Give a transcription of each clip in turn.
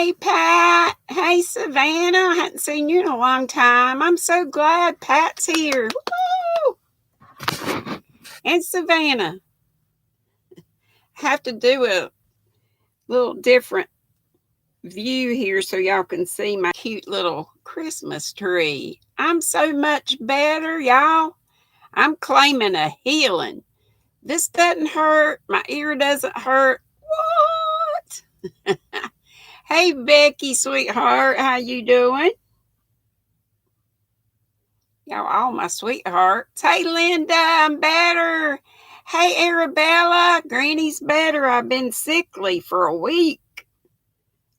Hey, Pat. Hey, Savannah. I hadn't seen you in a long time. I'm so glad Pat's here. Woo! And Savannah. I have to do a little different view here so y'all can see my cute little Christmas tree. I'm so much better, y'all. I'm claiming a healing. This doesn't hurt. My ear doesn't hurt. What? Hey, Becky, sweetheart. How you doing? Y'all, all my sweethearts. Hey, Linda, I'm better. Hey, Arabella, Granny's better. I've been sickly for a week.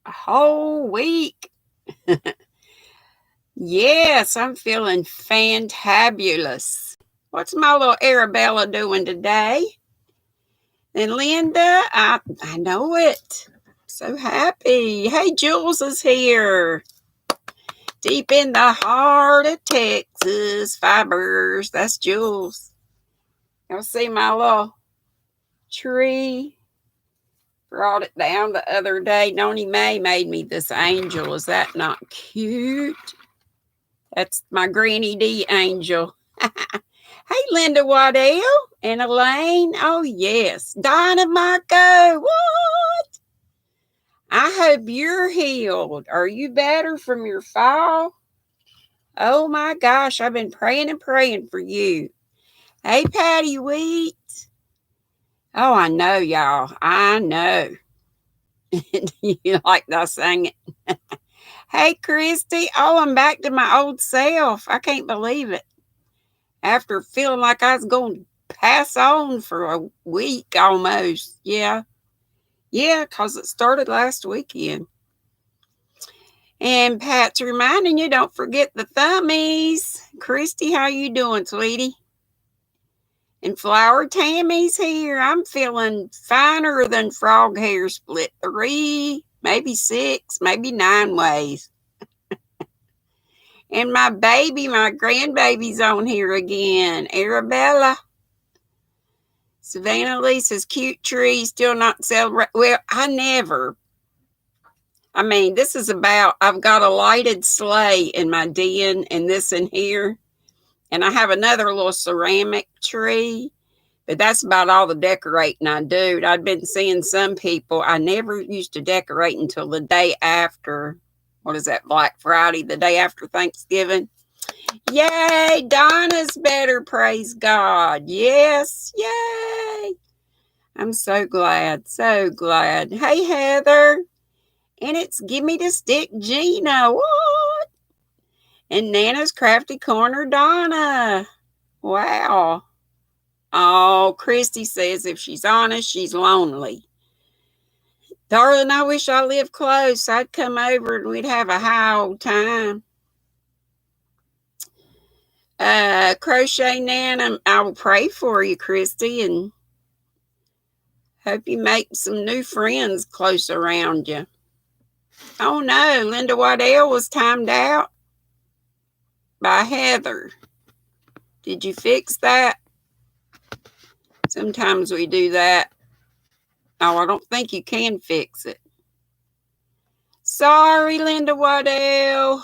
A whole week. Yes, I'm feeling fantabulous. What's my little Arabella doing today? And Linda, I know it. So happy. Hey, Jules is here. Deep in the heart of Texas, fibers. That's Jules. Y'all see my little tree? Brought it down the other day. Noni May made me this angel. Is that not cute? That's my GrannyDee angel. Hey, Linda Waddell and Elaine. Oh, yes. Donna Marco. What? I hope you're healed. Are you better from your fall? Oh, my gosh. I've been praying and praying for you. Hey, Patty Wheat. Oh, I know, y'all. I know. You like that singing? Hey, Christy. Oh, I'm back to my old self. I can't believe it. After feeling like I was going to pass on for a week almost. Yeah, because it started last weekend. And Pat's reminding you, don't forget the thummies. Christy, how you doing, sweetie? And Flower Tammy's here. I'm feeling finer than frog hair split 3, maybe 6, maybe 9 ways. And my grandbaby's on here again. Arabella. Savannah Lisa's cute tree, still not celebrate. Well, this is about, I've got a lighted sleigh in my den and this in here. And I have another little ceramic tree. But that's about all the decorating I do. I've been seeing some people, I never used to decorate until the day after, what is that, Black Friday, the day after Thanksgiving. Yay, Donna's better, praise God. Yes, yay. I'm so glad, so glad. Hey, Heather. And it's Gimme the Stick Gina. What? And Nana's Crafty Corner Donna. Wow. Oh, Christy says if she's honest, she's lonely. Darling, I wish I lived close. I'd come over and we'd have a high old time. Crochet Nana, I will pray for you, Christy, and hope you make some new friends close around you. Oh no, Linda Waddell was timed out by Heather. Did you fix that? Sometimes we do that. Oh, I don't think you can fix it. Sorry, Linda Waddell.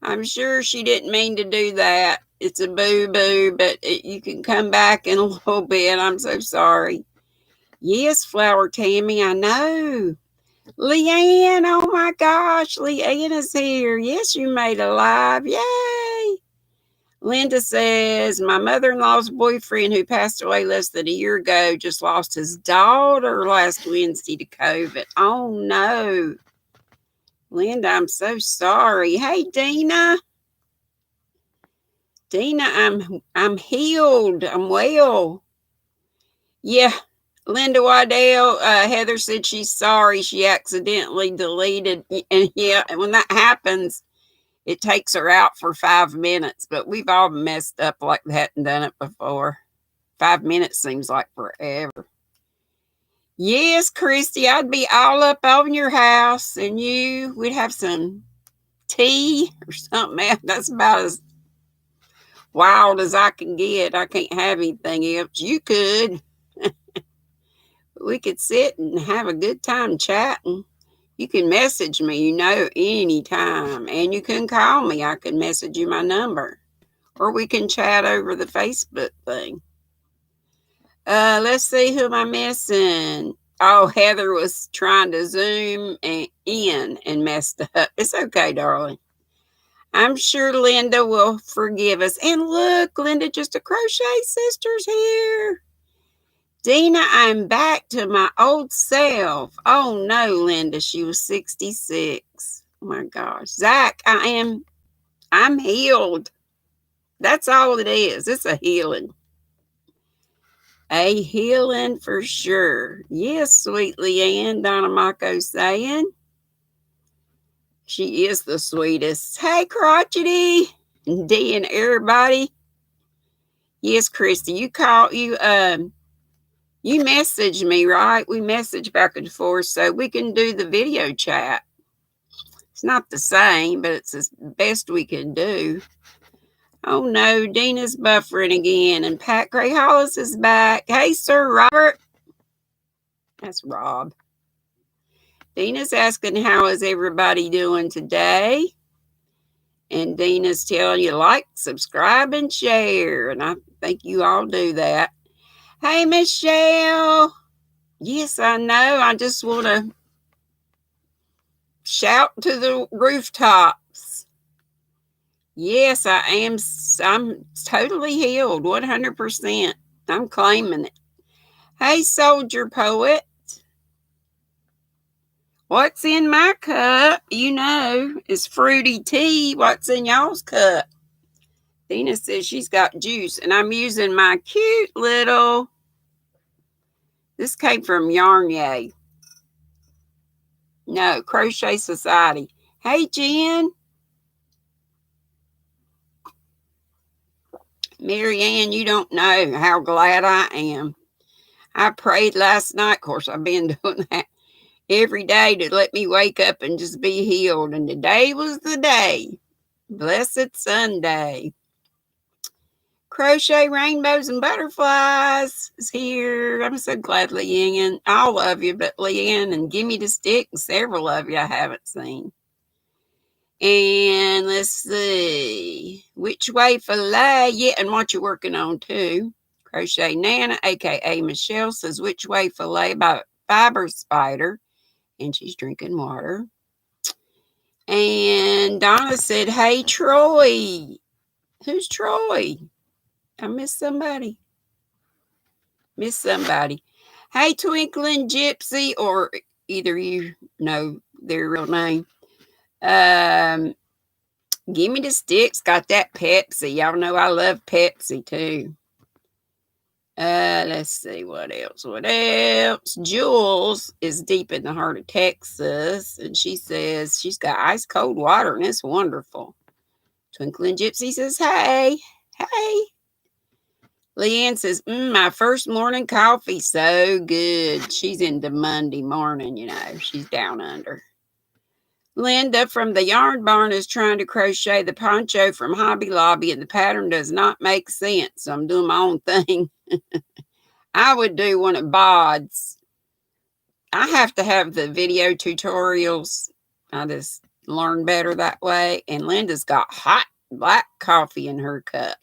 I'm sure she didn't mean to do that. It's a boo-boo, but you can come back in a little bit. I'm so sorry. Yes, Flower Tammy, I know. Leanne, oh my gosh, Leanne is here. Yes, you made it live. Yay. Linda says, my mother-in-law's boyfriend who passed away less than a year ago just lost his daughter last Wednesday to COVID. Oh no. Linda, I'm so sorry. Hey, Dina. Dina, I'm healed. I'm well. Yeah, Linda Waddell, Heather said she's sorry she accidentally deleted. And yeah, when that happens, it takes her out for 5 minutes. But we've all messed up like that and done it before. 5 minutes seems like forever. Yes, Christy, I'd be all up on your house and we'd have some tea or something. That's about as wild as I can get. I can't have anything else. You could. we could sit and have a good time chatting. You can message me, anytime. And you can call me. I can message you my number. Or we can chat over the Facebook thing. Let's see, who am I missing? Oh, Heather was trying to zoom in and messed up. It's okay, darling. I'm sure Linda will forgive us. And look, Linda, just a crochet sister's here. Dina, I'm back to my old self. Oh no, Linda, she was 66. Oh my gosh. Zach, I'm healed. That's all it is. It's a healing. A healing for sure. Yes, sweet Leanne, Donna Mako saying. She is the sweetest. Hey, Crotchety, Dee and everybody. Yes, Christy, you messaged me, right? We messaged back and forth so we can do the video chat. It's not the same, but it's the best we can do. Oh no, Dina's buffering again, and Pat Gray Hollis is back. Hey, Sir Robert. That's Rob. Dina's asking, how is everybody doing today? And Dina's telling you, like, subscribe, and share. And I think you all do that. Hey, Michelle. Yes, I know. I just want to shout to the rooftops. Yes, I am. I'm totally healed, 100%. I'm claiming it. Hey, Soldier Poet. What's in my cup, is fruity tea. What's in y'all's cup? Dina says she's got juice, and I'm using my cute little, this came from Yarn Yay. No, Crochet Society. Hey, Jen. Marianne, you don't know how glad I am. I prayed last night. Of course, I've been doing that every day to let me wake up and just be healed. And today was the day. Blessed Sunday. Crochet Rainbows and Butterflies is here. I'm so glad, Leanne. All of you, but Leanne and Gimme the Stick and several of you I haven't seen. And let's see. Which Way Filet? Yeah, and what you're working on too. Crochet Nana, aka Michelle, says Which Way Filet by Fiber Spider. And she's drinking water. And Donna said, hey, Troy. Who's Troy? I missed somebody. Hey, Twinkling Gypsy, or either you know their real name. Gimme the Sticks got that Pepsi. Y'all know I love Pepsi too. Let's see what else. Jules is deep in the heart of Texas, and she says she's got ice cold water, and it's wonderful. Twinkling Gypsy says, hey. Leanne says, my first morning coffee, so good. She's into Monday morning, she's down under. Linda from the Yarn Barn is trying to crochet the poncho from Hobby Lobby, and the pattern does not make sense. So I'm doing my own thing. I would do one of Bod's. I have to have the video tutorials. I just learn better that way. And Linda's got hot black coffee in her cup.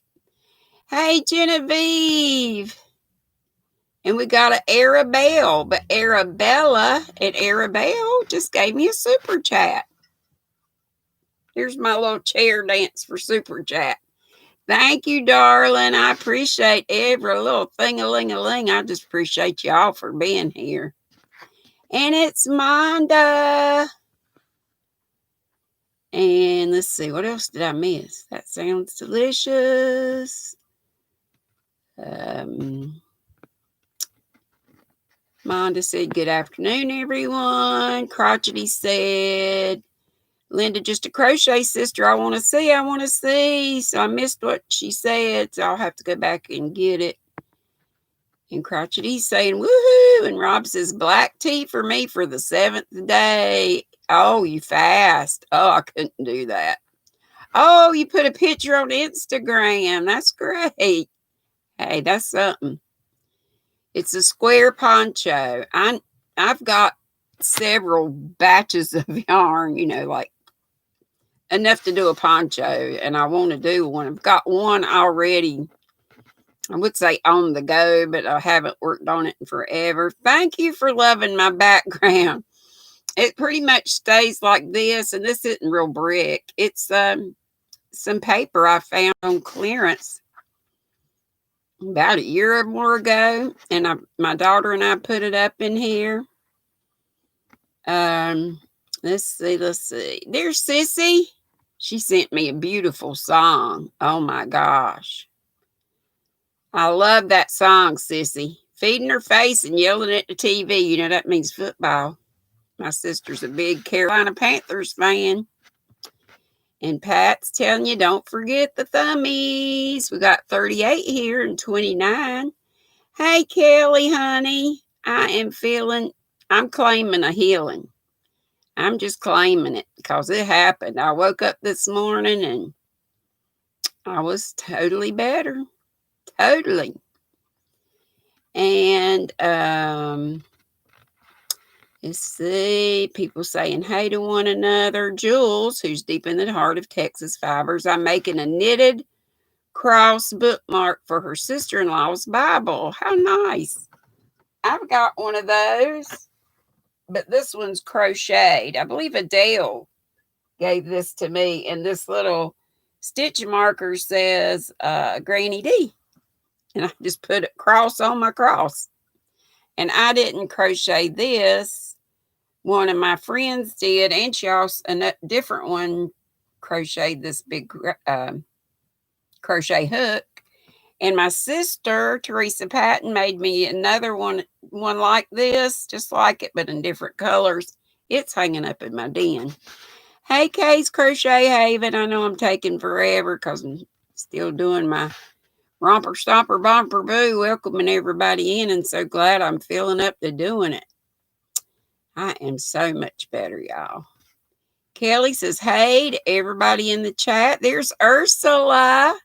Hey, Genevieve. And we got an Arabelle, but Arabella and Arabelle just gave me a super chat. Here's my little chair dance for super chat. Thank you, darling. I appreciate every little thing-a-ling-a-ling. I just appreciate y'all for being here. And it's Monda. And let's see, what else did I miss? That sounds delicious. Monda said, good afternoon, everyone. Crotchety said, Linda, just a crochet sister. I want to see. So I missed what she said, so I'll have to go back and get it. And Crotchety's saying, woohoo. And Rob says, black tea for me for the 7th day. Oh, you fast. Oh, I couldn't do that. Oh, you put a picture on Instagram. That's great. Hey, that's something. It's a square poncho. I've got several batches of yarn, like enough to do a poncho, and I want to do one. I've got one already, I would say on the go, but I haven't worked on it in forever. Thank you for loving my background. It pretty much stays like this, and this isn't real brick. It's some paper I found on clearance about a year or more ago, and my daughter and I put it up in here. Let's see. There's Sissy. She sent me a beautiful song. Oh my gosh. I love that song, Sissy. Feeding her face and yelling at the TV. That means football. My sister's a big Carolina Panthers fan. And Pat's telling you, don't forget the thummies. We got 38 here and 29. Hey, Kelly, honey. I'm claiming a healing. I'm just claiming it because it happened. I woke up this morning and I was totally better. Totally. And let's see, people saying hey to one another. Jules, who's deep in the heart of Texas fibers, I'm making a knitted cross bookmark for her sister-in-law's Bible. How nice. I've got one of those, but this one's crocheted. I believe Adele gave this to me, and this little stitch marker says GrannyDee. And I just put a cross on my cross. And I didn't crochet this. One of my friends did, and she also, a different one, crocheted this big crochet hook. And my sister, Teresa Patton, made me another one like this, just like it, but in different colors. It's hanging up in my den. Hey, Kay's Crochet Haven. I know I'm taking forever because I'm still doing my romper, stomper, bomper, boo, welcoming everybody in, and so glad I'm feeling up to doing it. I am so much better, y'all. Kelly says, hey to everybody in the chat. There's Ursula.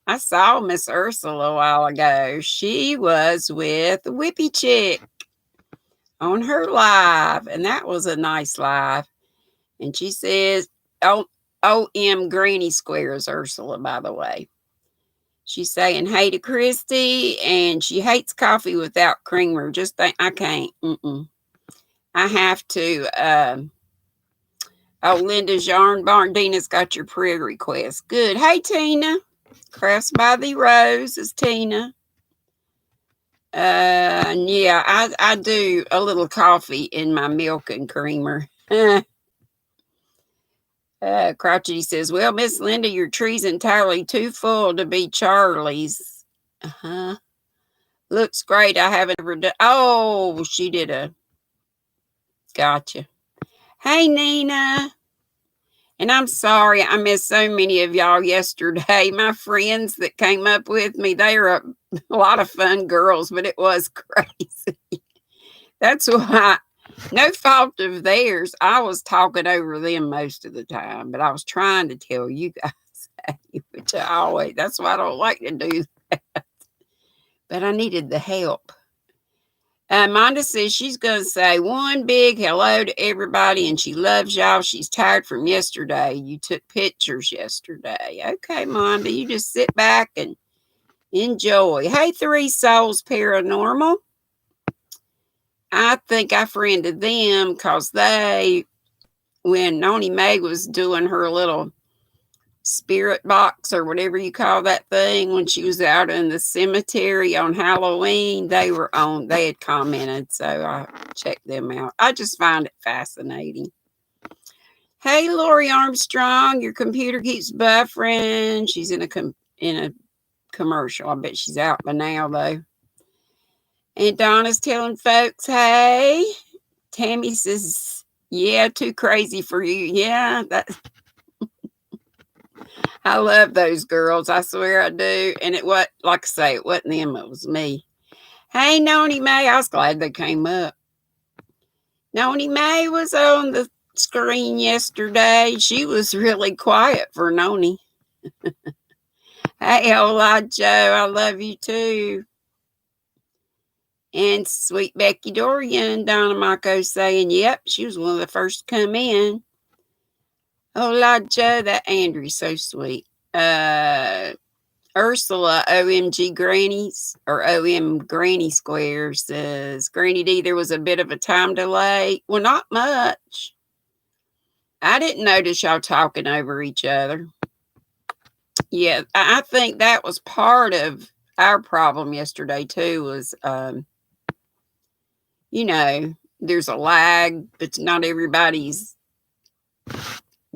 I saw Miss Ursula a while ago. She was with Whippy Chick on her live, and that was a nice live. And she says, OM Granny Squares, Ursula, by the way. She's saying hey to Christy, and she hates coffee without creamer. Just think, I can't. I have to. Linda's Yarn Barn. Dina's got your prayer request. Good. Hey, Tina. Crafts by the Rose is Tina. Yeah, I do a little coffee in my milk and creamer. Crotchety says, well, Miss Linda, your tree's entirely too full to be Charlie's. Looks great. I haven't ever done. Oh, she did a. Gotcha. Hey, Nina. And I'm sorry I missed so many of y'all yesterday. My friends that came up with me, they are a lot of fun girls, but it was crazy. That's why, no fault of theirs. I was talking over them most of the time, but I was trying to tell you guys, which that's why I don't like to do that. But I needed the help. Monda says she's going to say one big hello to everybody, and she loves y'all. She's tired from yesterday. You took pictures yesterday. Okay, Monda, you just sit back and enjoy. Hey, Three Souls Paranormal. I think I friended them because when Noni Mae was doing her little spirit box or whatever you call that thing, when she was out in the cemetery on Halloween, they had commented, so I checked them out. I just find it fascinating. Hey, Lori Armstrong, your computer keeps buffering. She's in a commercial. I bet she's out by now, though. And Donna's telling folks, hey. Tammy says, yeah, too crazy for you. Yeah, I love those girls. I swear I do. And like I say, it wasn't them. It was me. Hey, Noni Mae. I was glad they came up. Noni Mae was on the screen yesterday. She was really quiet for Noni. Hey, Ola Joe. I love you too. And sweet Becky Dorian, Donna Marco saying, yep, she was one of the first to come in. Hola, Joe, that Andrew's so sweet. Ursula, OMG Grannies, or OM Granny Square, says, GrannyDee, there was a bit of a time delay. Well, not much. I didn't notice y'all talking over each other. Yeah, I think that was part of our problem yesterday, too, was, you know, there's a lag, but not everybody's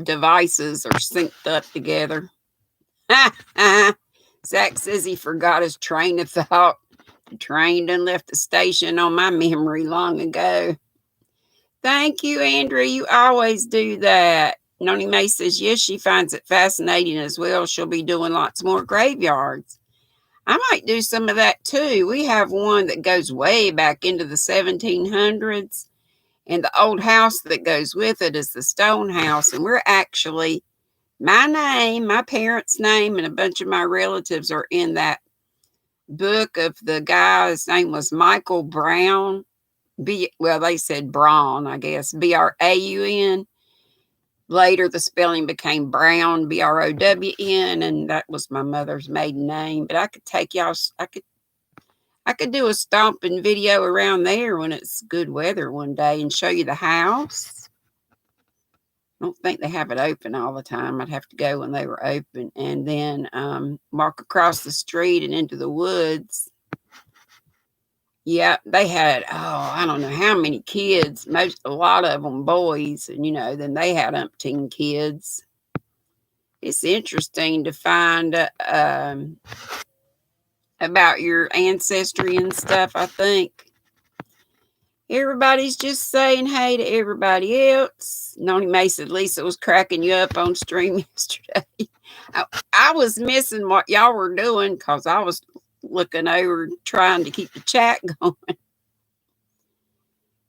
devices are synced up together. Zach says he forgot his train of thought. The train done left the station on my memory long ago. Thank you, Andrea. You always do that. Noni May says, yes, she finds it fascinating as well. She'll be doing lots more graveyards. I might do some of that too. We have one that goes way back into the 1700s. And the old house that goes with it is the stone house. And we're actually, my name, my parents' name, and a bunch of my relatives are in that book of the guy. His name was Michael Brown. Well, they said Braun, I guess. Braun. Later, the spelling became Brown, Brown, and that was my mother's maiden name. But I could take y'all, I could do a stomping video around there when it's good weather one day and show you the house. I don't think they have it open all the time. I'd have to go when they were open, and then walk across the street and into the woods. Yeah, they had, I don't know how many kids, a lot of them boys, and, then they had umpteen kids. It's interesting to find about your ancestry and stuff, I think. Everybody's just saying hey to everybody else. Noni May said Lisa was cracking you up on stream yesterday. I was missing what y'all were doing because I was looking over trying to keep the chat going.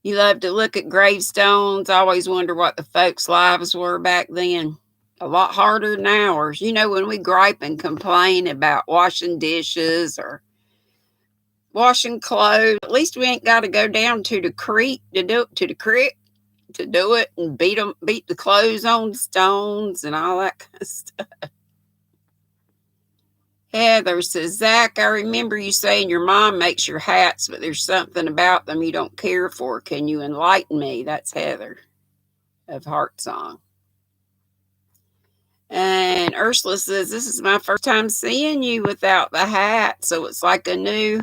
You love to look at gravestones. I always wonder what the folks' lives were back then. A lot harder than ours. When we gripe and complain about washing dishes or washing clothes, at least we ain't got to go down to the creek to do it and beat the clothes on the stones and all that kind of stuff. Heather says, Zach, I remember you saying your mom makes your hats, but there's something about them you don't care for. Can you enlighten me? That's Heather of Heart Song. And Ursula says, this is my first time seeing you without the hat, so it's like a new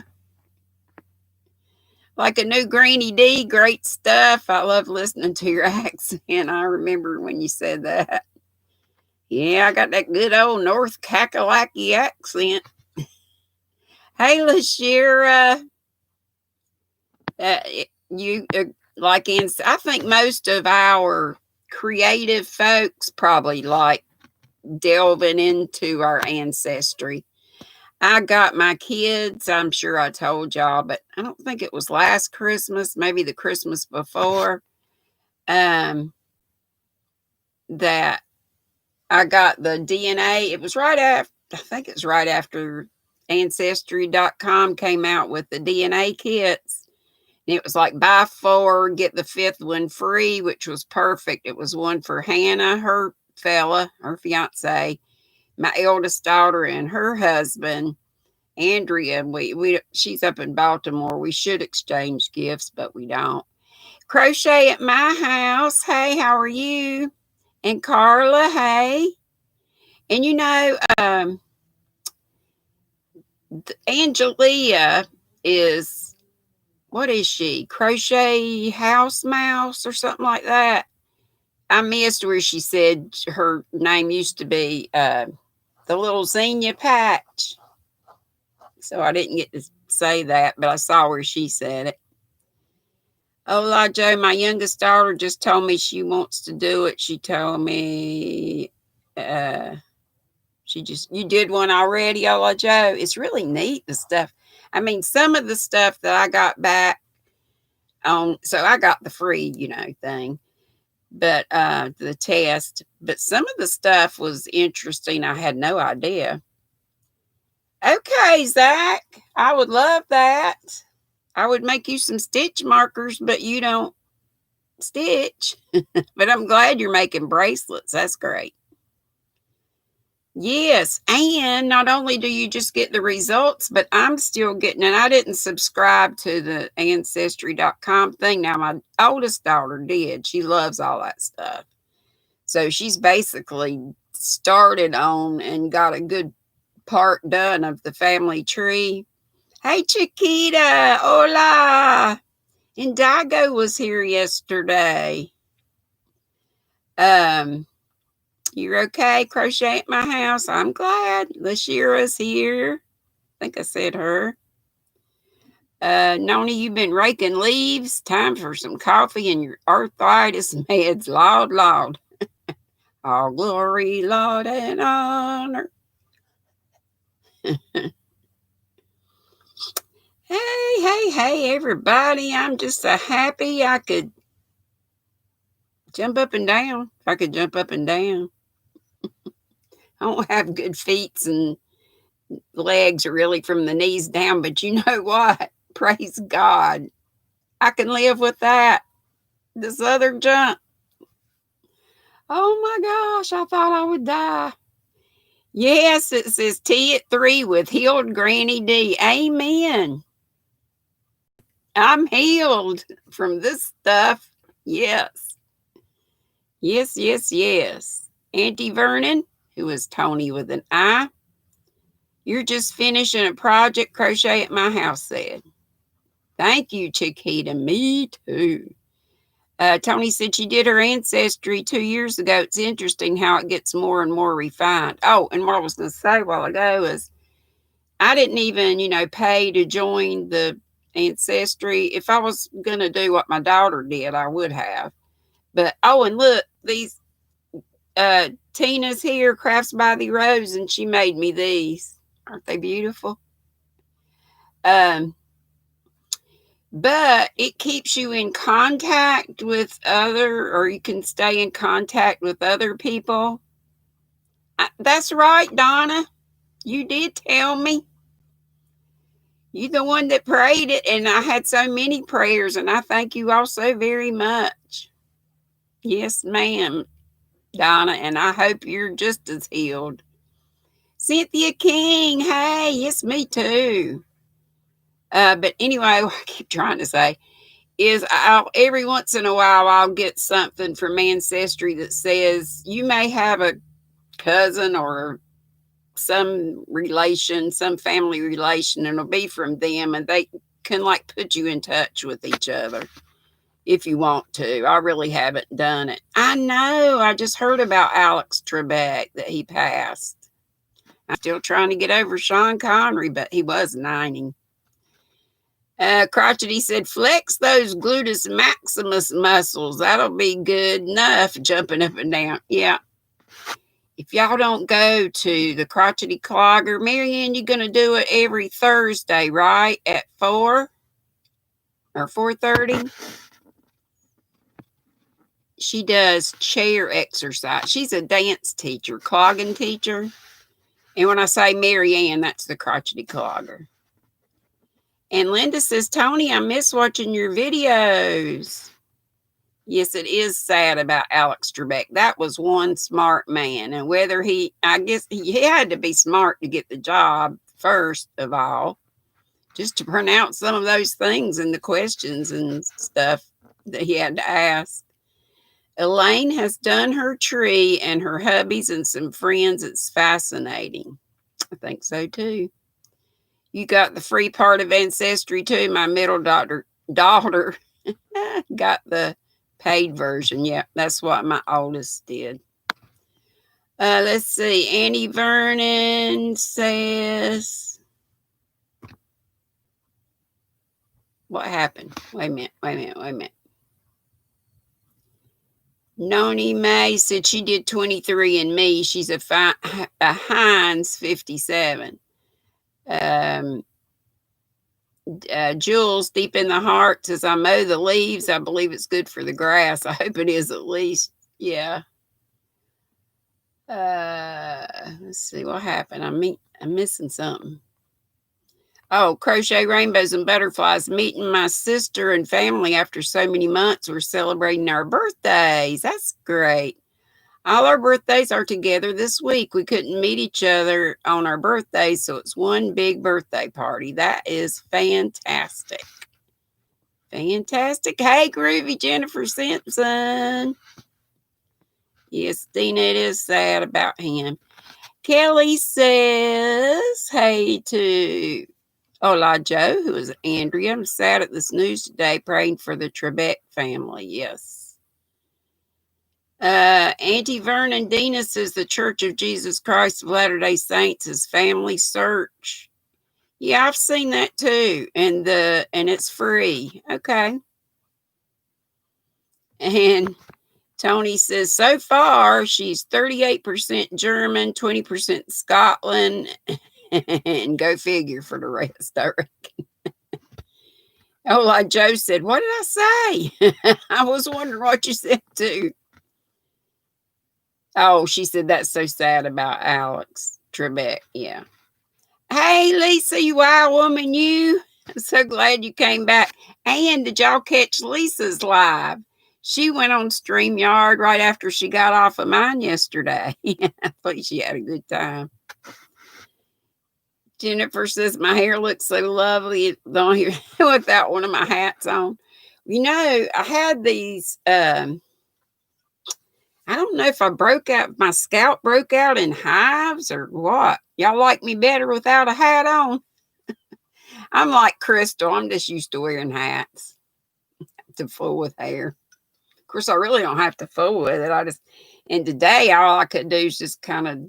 GrannyDee. Great stuff. I love listening to your accent. I remember when you said that. Yeah, I got that good old North Kakalaki accent. Hey, LaShira. I think most of our creative folks probably like delving into our ancestry. I got my kids, I'm sure I told y'all, but I don't think it was last Christmas, maybe the Christmas before, that I got the DNA. It was I think it was right after Ancestry.com came out with the DNA kits. And it was like buy 4, get the 5th one free, which was perfect. It was one for Hannah, her fiance, my eldest daughter, and her husband, Andrea. She's up in Baltimore. We should exchange gifts, but we don't. Crochet at my house. Hey, how are you? And Carla, hey. And Angelia is, what is she? Crochet House Mouse or something like that. I missed where she said her name used to be the little Xenia Patch. So I didn't get to say that, but I saw where she said it. Hola, Joe. My youngest daughter just told me she wants to do it. She told me you did one already, Hola, Joe. It's really neat, the stuff. I mean, some of the stuff that I got back on, so I got the free, thing, but the test, but some of the stuff was interesting. I had no idea. Okay, Zach, I would love that. I would make you some stitch markers, but you don't stitch. But I'm glad you're making bracelets. That's great. Yes, and not only do you just get the results, but I'm still getting, and I didn't subscribe to the Ancestry.com thing. Now, my oldest daughter did. She loves all that stuff. So she's basically started on and got a good part done of the family tree. Hey, Chiquita, hola. And Dago was here yesterday. You're okay? Crochet at my house? I'm glad. Lashira's here. I think I said her. Noni, you've been raking leaves. Time for some coffee and your arthritis meds. Lord, Lord. All glory, Lord, and honor. Hey, everybody. I'm just so happy I could jump up and down. If I could jump up and down. I don't have good feet and legs really from the knees down, but you know what? Praise God. I can live with that. This other junk. Oh my gosh, I thought I would die. Yes, it says tea at 3 with Healed GrannyDee. Amen. I'm healed from this stuff. Yes. Yes. Auntie Vernon, who is Tony with an I. You're just finishing a project, Crochet at my house said. Thank you, Chiquita. Me too. Tony said she did her ancestry 2 years ago. It's interesting how it gets more and more refined. Oh, and what I was going to say a while ago is I didn't even, pay to join the ancestry. If I was going to do what my daughter did, I would have. But, oh, and look, these, Tina's here, Crafts by the Rose, and she made me these. Aren't they beautiful? But it keeps you in contact with or you can stay in contact with other people. That's right, Donna. You did tell me. You're the one that prayed it, and I had so many prayers, and I thank you all so very much. Yes, ma'am, Donna, and I hope you're just as healed. Cynthia King, hey, yes, me too. But anyway, what I keep trying to say is every once in a while I'll get something from Ancestry that says you may have a cousin or some relation, some family relation, and it'll be from them, and they can put you in touch with each other if you want to. I really haven't done it. I know. I just heard about Alex Trebek that he passed. I'm still trying to get over Sean Connery, but he was 90. Crotchety said, flex those gluteus maximus muscles. That'll be good enough jumping up and down. Yeah. If y'all don't go to the Crotchety Clogger, Marianne, you're going to do it every Thursday, right? At 4 or 4:30? She does chair exercise. She's a dance teacher, clogging teacher. And when I say Marianne, that's the Crotchety Clogger. And Linda says, Tony, I miss watching your videos. Yes, it is sad about Alex Trebek. That was one smart man. And I guess he had to be smart to get the job, first of all, just to pronounce some of those things in the questions and stuff that he had to ask. Elaine has done her tree and her hubbies and some friends. It's fascinating. I think so too. You got the free part of Ancestry too. My middle daughter got the paid version. Yeah, that's what my oldest did. Let's see. Annie Vernon says, what happened? Wait a minute. Noni May said she did 23andMe. She's a Heinz 57. Jules, deep in the heart, says, I mow the leaves. I believe it's good for the grass. I hope it is at least. Yeah. Let's see what happened. I'm missing something. Oh, Crochet Rainbows and Butterflies. Meeting my sister and family after so many months. We're celebrating our birthdays. That's great. All our birthdays are together this week. We couldn't meet each other on our birthdays, so it's one big birthday party. That is fantastic. Fantastic. Hey, Groovy Jennifer Simpson. Yes, Dina, it is sad about him. Kelly says, hey to Hola Joe, who is Andrea. I'm sad at this news today, praying for the Trebek family. Yes. Auntie Vernon Dina says the Church of Jesus Christ of Latter-day Saints is Family Search. Yeah, I've seen that too. And it's free. Okay. And Tony says so far she's 38% German, 20% Scotland, and go figure for the rest, I reckon. Oh, like Joe said, what did I say? I was wondering what you said too. Oh, she said that's so sad about Alex Trebek. Yeah. Hey, Lisa, you wild woman, you. I'm so glad you came back. And did y'all catch Lisa's live? She went on StreamYard right after she got off of mine yesterday. I thought she had a good time. Jennifer says my hair looks so lovely on here without one of my hats on. You know, I had these. I don't know if I broke out. My scalp broke out in hives or what. Y'all like me better without a hat on? I'm like Crystal. I'm just used to wearing hats to fool with hair. Of course, I really don't have to fool with it. And today all I could do is just kind of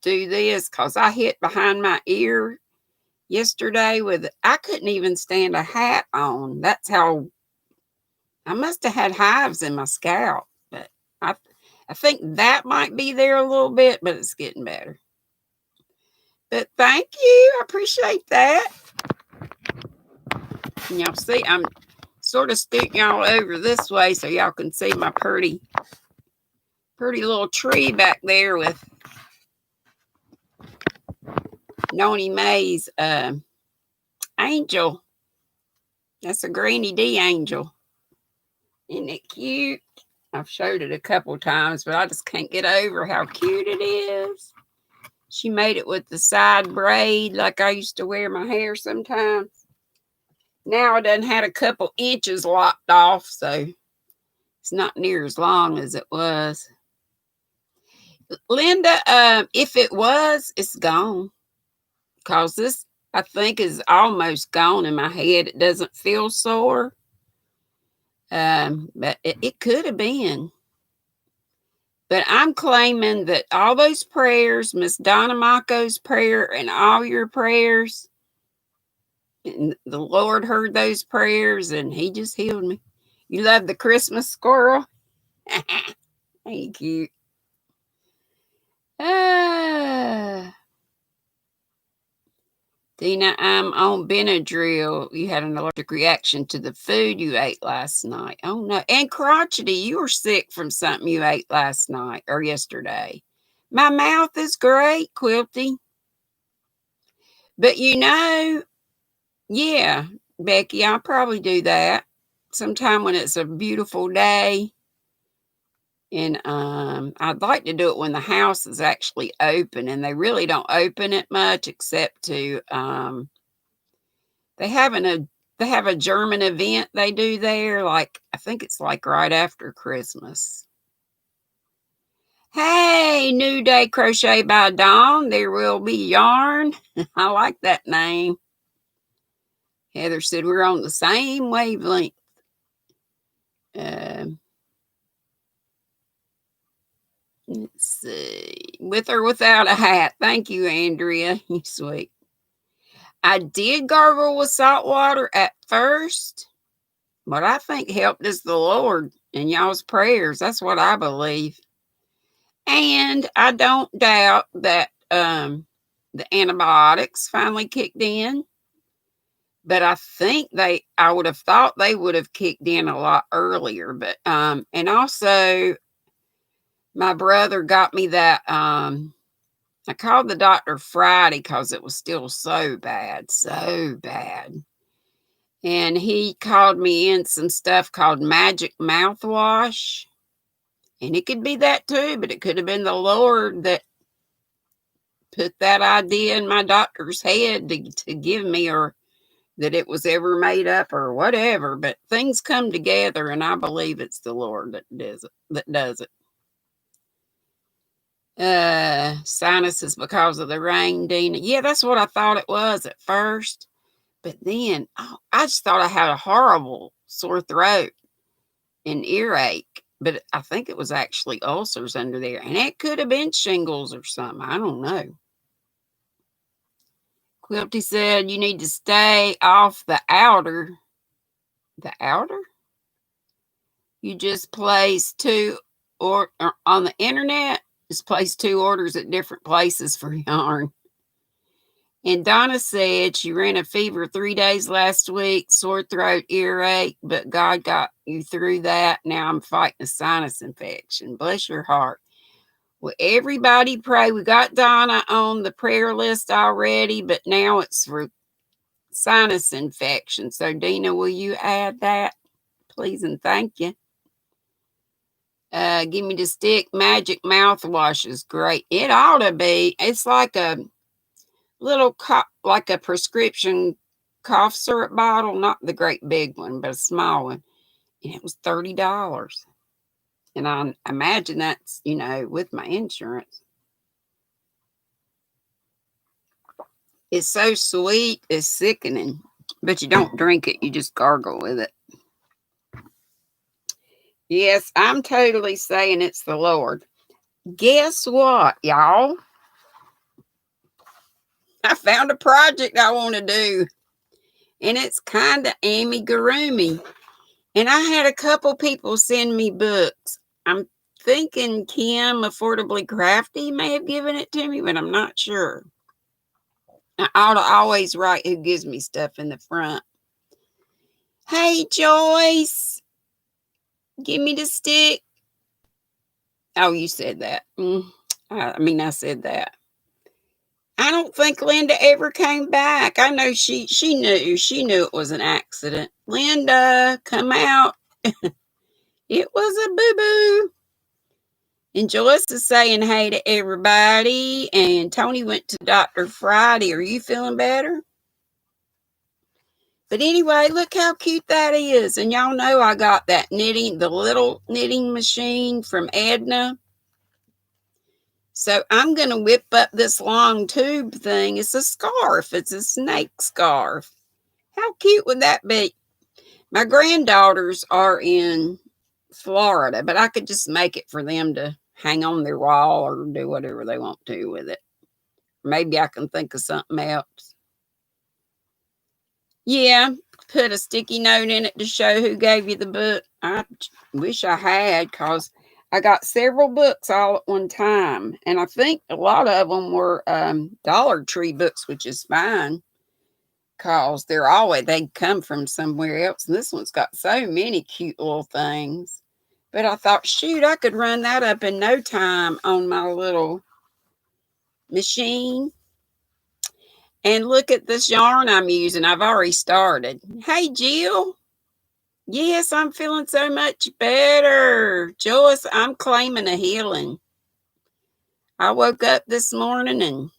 do this because I hit behind my ear yesterday I couldn't even stand a hat on. That's how I must have had hives in my scalp. But I think that might be there a little bit, but it's getting better. But thank you. I appreciate that. And y'all see, I'm sort of scooting y'all over this way so y'all can see my pretty little tree back there with Noni Mae's angel. That's a GrannyDee angel. Isn't it cute? I've showed it a couple times, but I just can't get over how cute it is. She made it with the side braid like I used to wear my hair sometimes. Now it doesn't have a couple inches lopped off, so it's not near as long as it was. Linda, if it was, it's gone. Because this, I think, is almost gone in my head. It doesn't feel sore. But it could have been. But I'm claiming that all those prayers, Miss Donna Mako's prayer and all your prayers, and the Lord heard those prayers and he just healed me. You love the Christmas squirrel? Ain't cute. Dina, I'm on Benadryl. You had an allergic reaction to the food you ate last night. Oh, no. And crotchety, you were sick from something you ate last night or yesterday. My mouth is great, Quilty. But yeah, Becky, I'll probably do that sometime when it's a beautiful day. And I'd like to do it when the house is actually open, and they really don't open it much except to they have a German event they do there, like I think it's like right after Christmas. Hey, New Day Crochet by Dawn, there will be yarn. I like that name. Heather said we're on the same wavelength. Let's see. With or without a hat. Thank you, Andrea. You sweet. I did gargle with salt water at first, but I think helped is the Lord and y'all's prayers. That's what I believe. And I don't doubt that the antibiotics finally kicked in. But I think I would have thought they would have kicked in a lot earlier. But and also my brother got me that I called the doctor Friday because it was still so bad, so bad. And he called me in some stuff called magic mouthwash. And it could be that too, but it could have been the Lord that put that idea in my doctor's head to give me, or that it was ever made up or whatever. But things come together, and I believe it's the Lord that does it. Sinuses because of the rain, Dina. Yeah, that's what I thought it was at first. But then I just thought I had a horrible sore throat and earache. But I think it was actually ulcers under there. And it could have been shingles or something. I don't know. Quilty said you need to stay off the outer. The outer? You just place two or on the internet. Just place 2 orders at different places for yarn. And Donna said she ran a fever 3 days last week, sore throat, earache, but God got you through that. Now I'm fighting a sinus infection. Bless your heart. Well, everybody pray. We got Donna on the prayer list already, but now it's for sinus infection. So, Dina, will you add that, please and thank you? Give me the stick. Magic mouthwash is great. It ought to be. It's like a little like a prescription cough syrup bottle, not the great big one, but a small one. And it was $30. And I imagine that's, with my insurance. It's so sweet, it's sickening. But you don't drink it, you just gargle with it. Yes, I'm totally saying it's the Lord. Guess what, y'all? I found a project I want to do. And it's kind of amigurumi. And I had a couple people send me books. I'm thinking Kim, Affordably Crafty, may have given it to me, but I'm not sure. I ought to always write who gives me stuff in the front. Hey, Joyce. Give me the stick. Oh, you said that. I said that. I don't think Linda ever came back. I know she knew. She knew it was an accident. Linda, come out. It was a boo-boo. And Joyce is saying hey to everybody. And Tony went to Dr. Friday. Are you feeling better? But anyway, look how cute that is. And y'all know I got that the little knitting machine from Edna. So I'm going to whip up this long tube thing. It's a scarf. It's a snake scarf. How cute would that be? My granddaughters are in Florida, but I could just make it for them to hang on their wall or do whatever they want to with it. Maybe I can think of something else. Yeah, put a sticky note in it to show who gave you the book. I wish I had, because I got several books all at one time. And I think a lot of them were Dollar Tree books, which is fine, because they come from somewhere else. And this one's got so many cute little things. But I thought, shoot, I could run that up in no time on my little machine. And look at this yarn I'm using. I've already started. Hey, Jill. Yes, I'm feeling so much better. Joyce, I'm claiming a healing. I woke up this morning and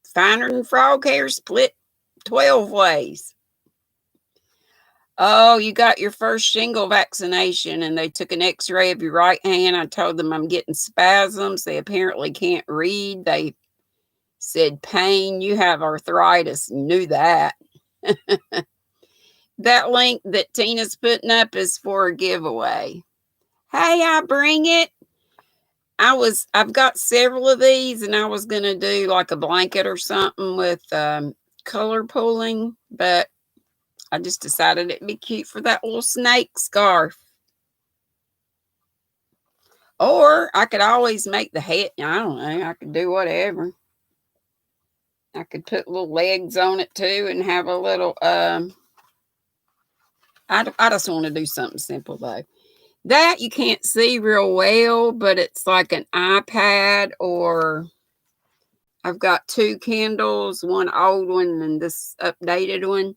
finer than frog hair split 12 ways. Oh, you got your first shingle vaccination and they took an x-ray of your right hand. I told them I'm getting spasms. They apparently can't read. They said, pain, you have arthritis. You knew that. That link that Tina's putting up is for a giveaway. Hey, I bring it. I've got several of these, and I was going to do like a blanket or something with color pulling, but I just decided it'd be cute for that little snake scarf. Or I could always make the head. I don't know. I could do whatever. I could put little legs on it too and have a little, I just want to do something simple though. That you can't see real well, but it's like an iPad or I've got 2 candles, one old one and this updated one.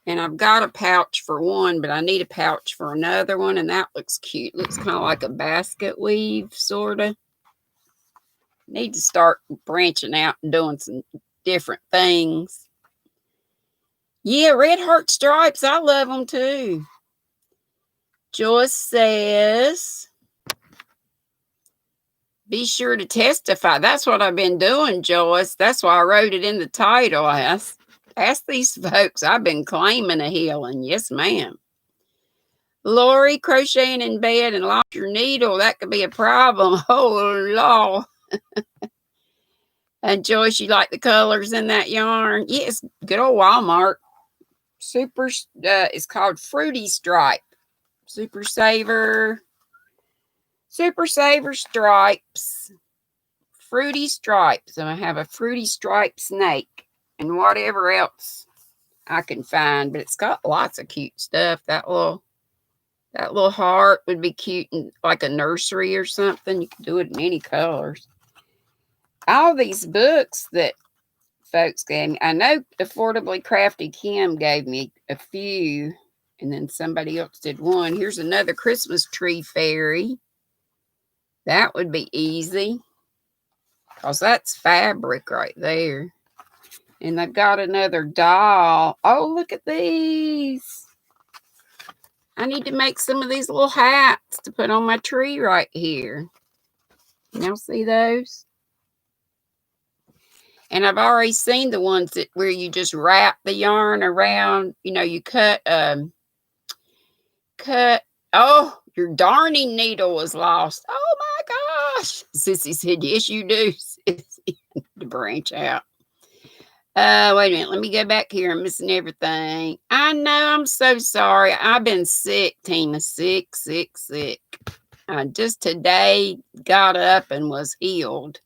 And I've got a pouch for one, but I need a pouch for another one. And that looks cute. Looks kind of like a basket weave, sort of. Need to start branching out and doing some different things. Yeah, red heart stripes. I love them too. Joyce says, be sure to testify. That's what I've been doing, Joyce. That's why I wrote it in the title. Ask these folks. I've been claiming a healing. Yes, ma'am. Lori, crocheting in bed and lost your needle. That could be a problem. Oh, Lord. And Joyce, you like the colors in that yarn? Yes, good old Walmart. Super, it's called Fruity Stripe. Super Saver Stripes. Fruity Stripes. And I have a Fruity Stripe snake and whatever else I can find. But it's got lots of cute stuff. That little heart would be cute in like a nursery or something. You can do it in any colors. All these books that folks gave me. I know Affordably Crafty Kim gave me a few, and then somebody else did one. Here's another Christmas tree fairy. That would be easy, because that's fabric right there. And they've got another doll. Oh, look at these. I need to make some of these little hats to put on my tree right here. Y'all see those? And I've already seen the ones where you just wrap the yarn around. You know, you cut. Oh, your darning needle was lost. Oh my gosh! Sissy said, "Yes, you do." Sissy, to branch out. Wait a minute. Let me go back here. I'm missing everything. I know. I'm so sorry. I've been sick, Tina. Sick. I just today got up and was healed.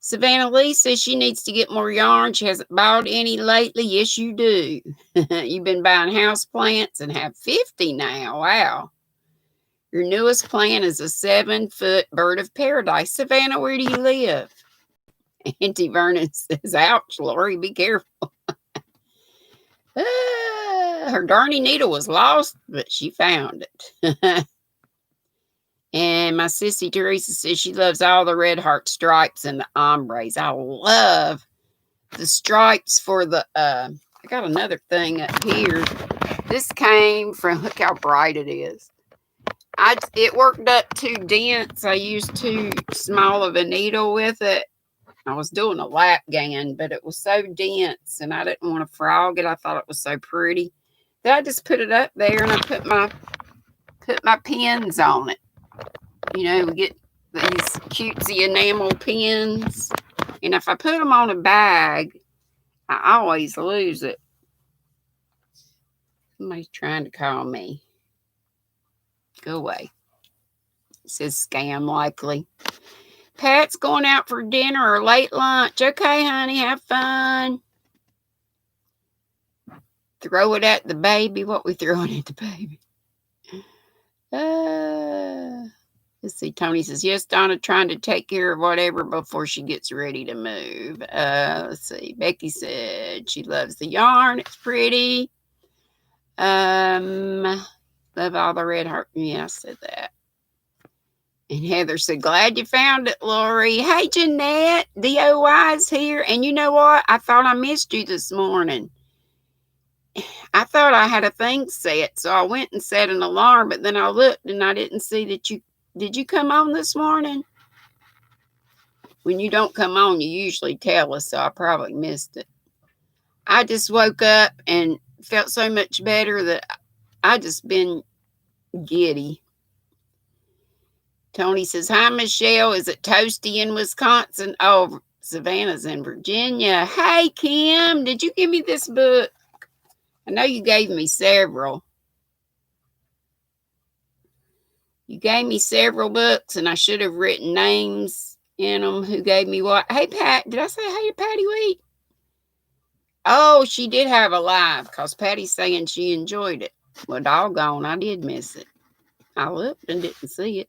Savannah Lee says she needs to get more yarn. She hasn't bought any lately. Yes, you do. You've been buying house plants and have 50 now. Wow. Your newest plant is a 7-foot bird of paradise. Savannah, where do you live? Auntie Vernon says, ouch, Lori, be careful. Her darning needle was lost, but she found it. And my sissy Teresa says she loves all the red heart stripes and the ombres. I love the stripes for the, I got another thing up here. This came from, look how bright it is. It worked up too dense. I used too small of a needle with it. I was doing a lap gan, but it was so dense and I didn't want to frog it. I thought it was so pretty. Then I just put it up there and I put my pins on it. You know, we get these cutesy enamel pins. And if I put them on a bag, I always lose it. Somebody's trying to call me. Go away. It says scam likely. Pat's going out for dinner or late lunch. Okay, honey, have fun. Throw it at the baby. What we throwing at the baby? Let's see. Tony says, yes, Donna, trying to take care of whatever before she gets ready to move. Let's see. Becky said she loves the yarn. It's pretty. Love all the red heart. Yeah, I said that. And Heather said, glad you found it, Lori. Hey, Jeanette, DOI's here. And you know what? I thought I missed you this morning. I thought I had a thing set, so I went and set an alarm, but then I looked and I didn't see that you... Did you come on this morning? When you don't come on, you usually tell us, so I probably missed it. I just woke up and felt so much better that I just been giddy. Tony says, hi, Michelle. Is it toasty in Wisconsin? Oh, Savannah's in Virginia. Hey, Kim, did you give me this book? I know you gave me several. You gave me several books, and I should have written names in them who gave me what. Hey, Pat, did I say hey to Patty Wheat? Oh, she did have a live, because Patty's saying she enjoyed it. Well, doggone, I did miss it. I looked and didn't see it.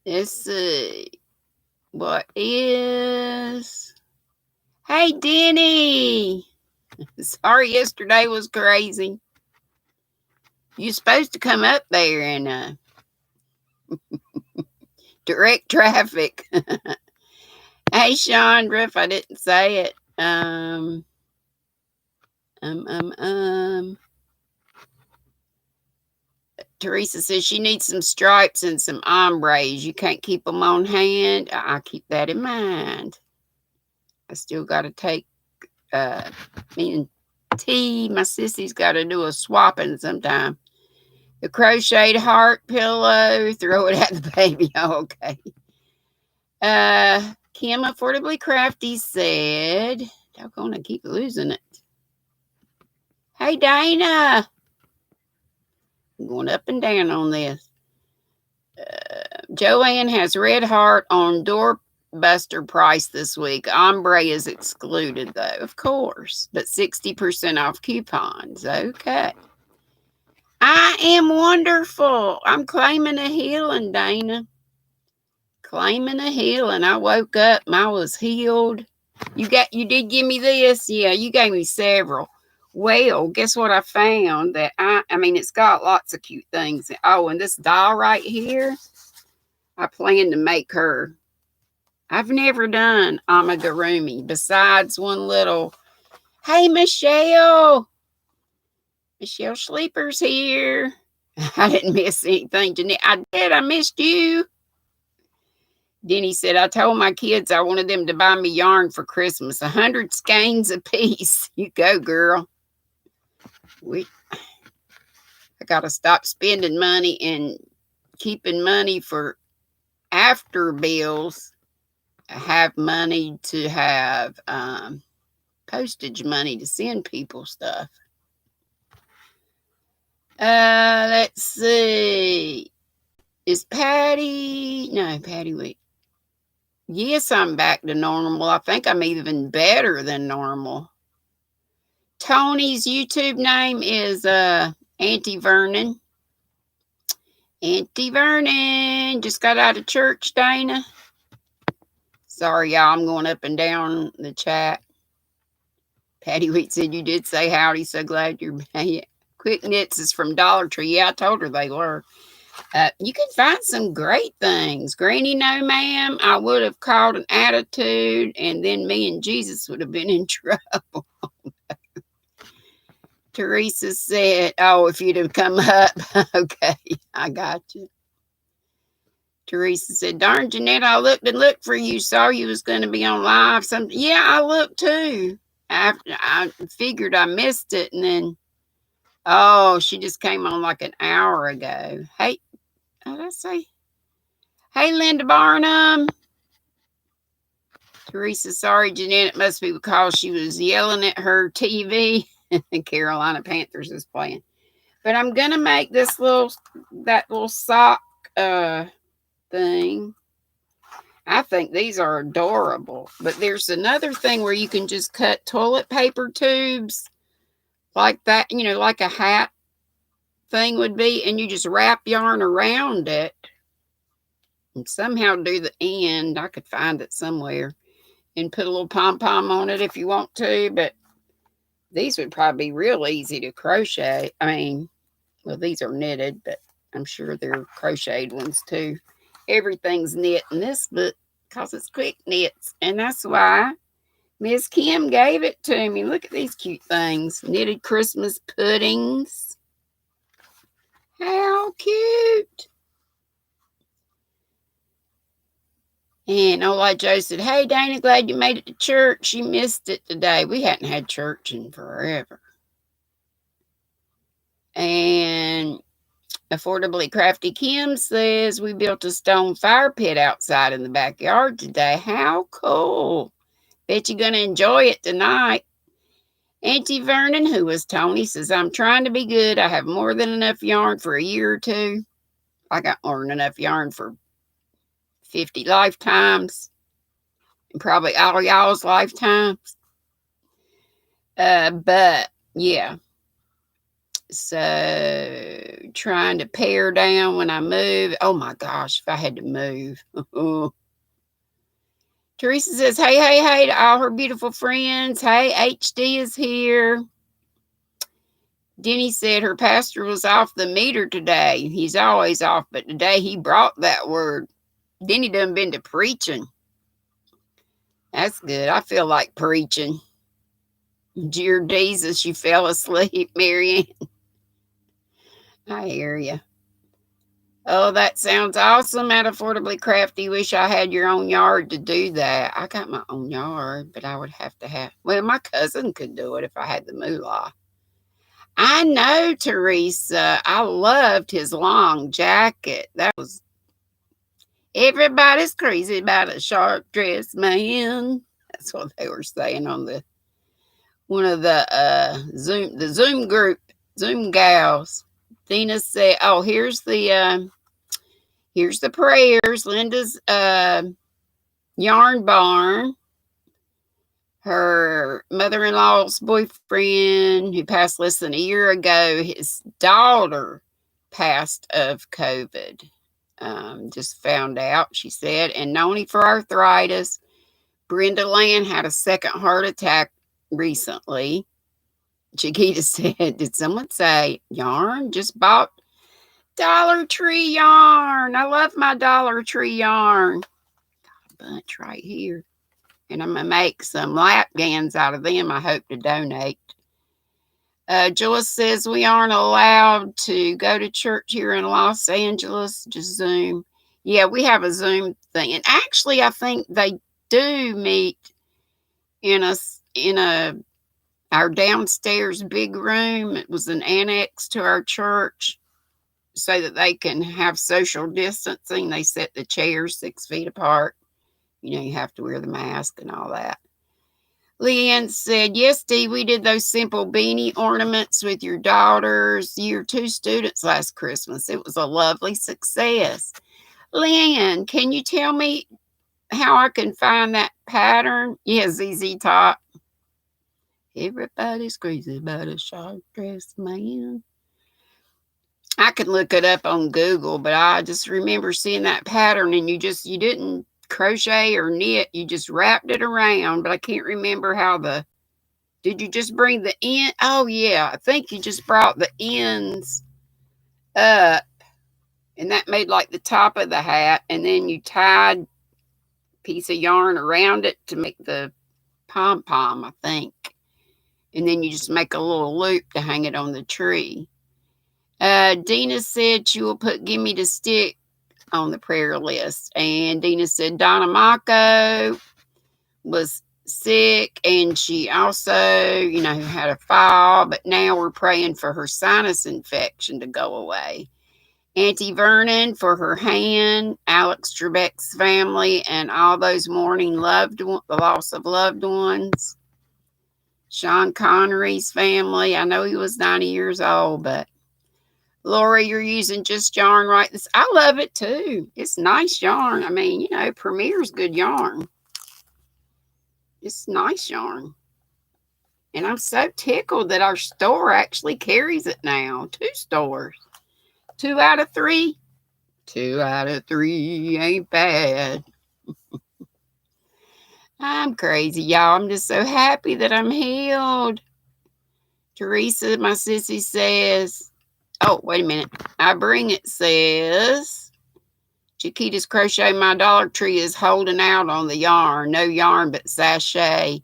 Let's see. What is... Hey, Denny. Sorry yesterday was crazy. You're supposed to come up there and direct traffic. Hey, Chandra, if I didn't say it. Teresa says she needs some stripes and some ombres. You can't keep them on hand. I'll keep that in mind. I still got to take, me and T, my sissy's got to do a swapping sometime. The crocheted heart pillow, throw it at the baby. Oh, okay. Kim Affordably Crafty said, doggone, I keep losing it. Hey, Dana. I'm going up and down on this. Joanne has red heart on doorbuster price this week. Ombre is excluded, though, of course, but 60% off coupons. Okay. I am wonderful. I'm claiming a healing, Dana. Claiming a healing. I woke up and I was healed. You did give me this? Yeah, you gave me several. Well, guess what I found? That I mean, it's got lots of cute things. Oh, and this doll right here, I plan to make her. I've never done amigurumi besides one little, hey, Michelle. Michelle Sleeper's here. I didn't miss anything, Jeanette. I did. I missed you. Denny said, I told my kids I wanted them to buy me yarn for Christmas. 100 skeins a piece. You go, girl. I got to stop spending money and keeping money for after bills. I have money to have postage money to send people stuff. Let's see. Is Patty? No, Patty, wait. Yes, I'm back to normal. I think I'm even better than normal. Tony's YouTube name is Auntie Vernon. Auntie Vernon just got out of church, Dana. Sorry, y'all. I'm going up and down the chat. Patty Wheat said you did say howdy. So glad you're back. Quick Knits is from Dollar Tree. Yeah, I told her they were. You can find some great things. Granny, no, ma'am. I would have called an attitude, and then me and Jesus would have been in trouble. Teresa said, oh, if you'd have come up. Okay, I got you. Teresa said, darn, Jeanette, I looked and looked for you. Saw you was going to be on live. Yeah, I looked too. I figured I missed it, and then, oh, she just came on like an hour ago. Hey, what did I say? Hey, Linda Barnum. Teresa, sorry, Jeanette, it must be because she was yelling at her TV. Carolina Panthers is playing. But I'm going to make this little sock thing. I think these are adorable. But there's another thing where you can just cut toilet paper tubes like that, you know, like a hat thing would be, and you just wrap yarn around it and somehow do the end. I could find it somewhere and put a little pom-pom on it if you want to, but these would probably be real easy to crochet. I mean, well, these are knitted, but I'm sure they're crocheted ones too. Everything's knit in this book because it's quick knits, and that's why Miss Kim gave it to me. Look at these cute things. Knitted Christmas puddings. How cute. And Ola Joe said, hey, Dana, glad you made it to church. You missed it today. We hadn't had church in forever. And Affordably Crafty Kim says, we built a stone fire pit outside in the backyard today. How cool. Bet you're going to enjoy it tonight. Auntie Vernon, who was Tony, says, I'm trying to be good. I have more than enough yarn for a year or two. I got more than enough yarn for 50 lifetimes. And probably all y'all's lifetimes. But, yeah. So trying to pare down when I move. Oh my gosh, if I had to move. Teresa says, hey, hey, hey to all her beautiful friends. Hey, HD is here. Denny said her pastor was off the meter today. He's always off, but today he brought that word. Denny done been to preaching. That's good. I feel like preaching. Dear Jesus, you fell asleep, Marianne. I hear you. Oh, that sounds awesome. At Affordably Crafty. Wish I had your own yard to do that. I got my own yard, but I would have to have. Well, my cousin could do it if I had the moolah. I know, Teresa. I loved his long jacket. That was. Everybody's crazy about a sharp dressed man. That's what they were saying on the one of the Zoom group, Zoom gals. Dina said, "Oh, here's the prayers. Linda's yarn barn. Her mother-in-law's boyfriend, who passed less than a year ago, his daughter passed of COVID. Just found out, she said. And Noni for arthritis. Brenda Land had a second heart attack recently. Chiquita said, did someone say yarn? Just bought Dollar Tree yarn. I love my Dollar Tree yarn. Got a bunch right here. And I'm going to make some lap gowns out of them. I hope to donate. Joyce says we aren't allowed to go to church here in Los Angeles. Just Zoom. Yeah, we have a Zoom thing. And actually, I think they do meet in our downstairs big room. It was an annex to our church so that they can have social distancing. They set the chairs 6 feet apart. You know, you have to wear the mask and all that. Leanne said, yes, Dee, we did those simple beanie ornaments with your daughter's year 2 students last Christmas. It was a lovely success. Leanne, can you tell me how I can find that pattern? Yeah, ZZ Top. Everybody's crazy about a sharp-dressed man. I can look it up on Google, but I just remember seeing that pattern, and you didn't crochet or knit, you just wrapped it around, but I can't remember how did you just bring the end? Oh yeah, I think you just brought the ends up, and that made like the top of the hat, and then you tied a piece of yarn around it to make the pom-pom, I think, and then you just make a little loop to hang it on the tree. Dina said she will put Gimme the Stick on the prayer list. And Dina said Donna Mako was sick, and she also, had a fall, but now we're praying for her sinus infection to go away. Auntie Vernon for her hand, Alex Trebek's family, and all those mourning the loss of loved ones. Sean Connery's family. I know he was 90 years old, but Laura, you're using just yarn, right? I love it too. It's nice yarn. I mean, Premier's good yarn. It's nice yarn. And I'm so tickled that our store actually carries it now. 2 stores. 2 out of 3. 2 out of 3 ain't bad. I'm crazy, y'all. I'm just so happy that I'm healed. Teresa, my sissy, says, oh, wait a minute. I bring it says, Chiquita's Crochet My Dollar Tree is holding out on the yarn. No yarn but sachet.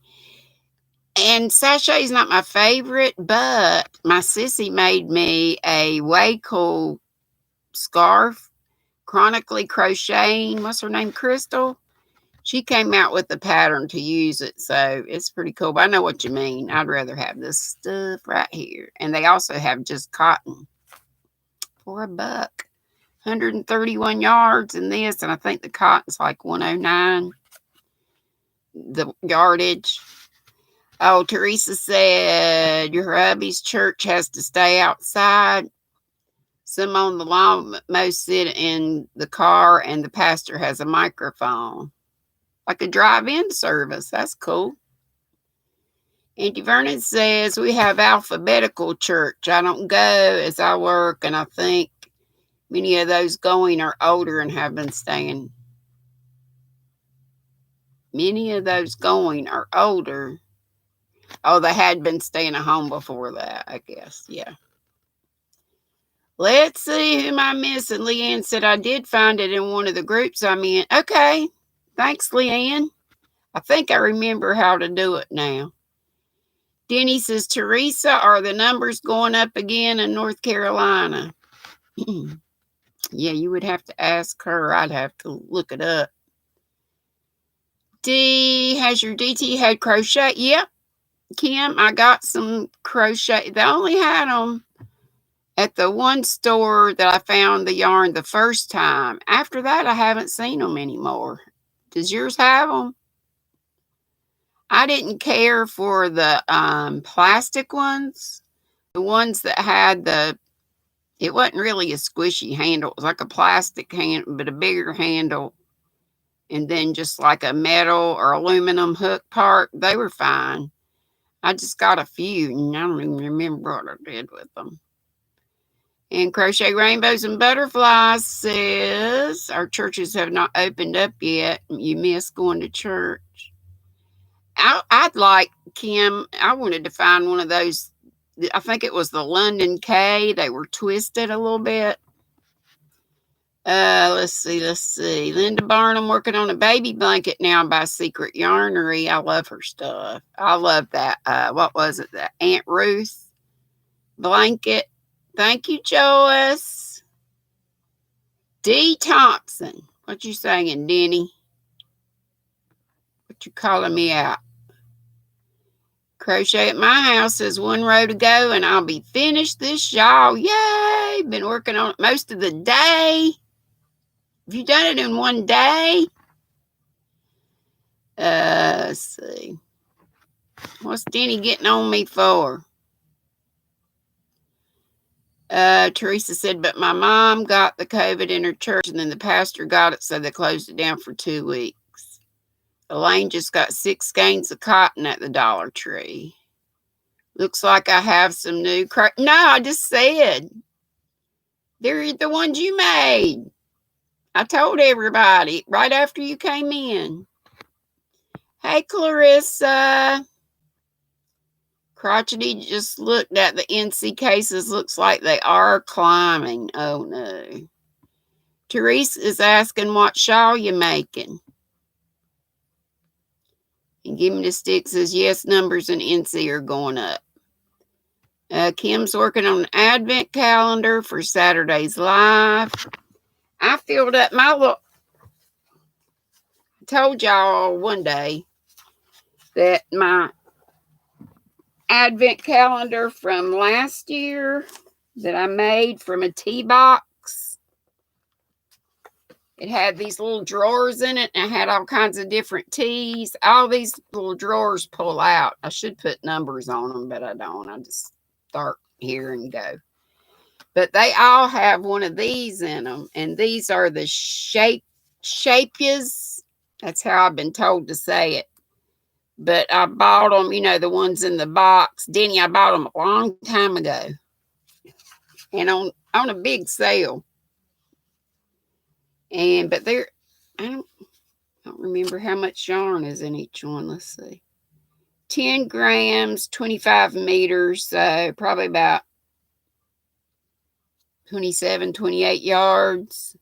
And sachet is not my favorite, but my sissy made me a way cool scarf. Chronically Crocheting. What's her name? Crystal. She came out with the pattern to use it, so it's pretty cool. But I know what you mean. I'd rather have this stuff right here. And they also have just cotton for $1. 131 yards in this, and I think the cotton's like 109. The yardage. Oh, Teresa said your hubby's church has to stay outside. Some on the lawn, most sit in the car, and the pastor has a microphone. Like a drive-in service. That's cool. Auntie Vernon says, we have alphabetical church. I don't go as I work, and I think many of those going are older and have been staying. Many of those going are older. Oh, they had been staying at home before that, I guess. Yeah. Let's see whom I miss. And Leanne said, I did find it in one of the groups I'm in. Okay. Thanks, Leanne. I think I remember how to do it now. Denny says, Teresa, are the numbers going up again in North Carolina? Yeah, you would have to ask her. I'd have to look it up. Dee, has your DT had crochet? Yep. Kim, I got some crochet. They only had them at the one store that I found the yarn the first time. After that, I haven't seen them anymore. Does yours have them? I didn't care for the plastic ones. The ones that had it wasn't really a squishy handle. It was like a plastic handle, but a bigger handle. And then just like a metal or aluminum hook part. They were fine. I just got a few, and I don't even remember what I did with them. And Crochet Rainbows and Butterflies says, our churches have not opened up yet. You miss going to church. I'd like, Kim, I wanted to find one of those. I think it was the London K. They were twisted a little bit. Let's see. Linda Barnum working on a baby blanket now by Secret Yarnery. I love her stuff. I love that. What was it? The Aunt Ruth blanket. Thank you, Joyce. Dee Thompson. What you saying, Denny? What you calling me out? Crochet at my house says 1 row to go and I'll be finished this y'all. Yay! Been working on it most of the day. Have you done it in one day? Let's see. What's Denny getting on me for? Teresa said, but my mom got the COVID in her church and then the pastor got it, so they closed it down for 2 weeks. Elaine just got 6 skeins of cotton at the Dollar Tree. Looks like I have some new No, I just said. They're the ones you made. I told everybody right after you came in. Hey, Clarissa. Crotchety just looked at the NC cases. Looks like they are climbing. Oh, no. Teresa is asking what shawl you making. And Give Me the Stick says, yes, numbers in NC are going up. Kim's working on an advent calendar for Saturday's live. I filled up my little... I told y'all one day that my advent calendar from last year that I made from a tea box, it had these little drawers in it, and it had all kinds of different teas. All these little drawers pull out. I should put numbers on them, but I don't. I just start here and go. But they all have one of these in them, and these are the Shapias. That's how I've been told to say it. But I bought them, the ones in the box. Denny, I bought them a long time ago. And on a big sale. But they're, I don't remember how much yarn is in each one. Let's see. 10 grams, 25 meters. So probably about 27, 28 yards.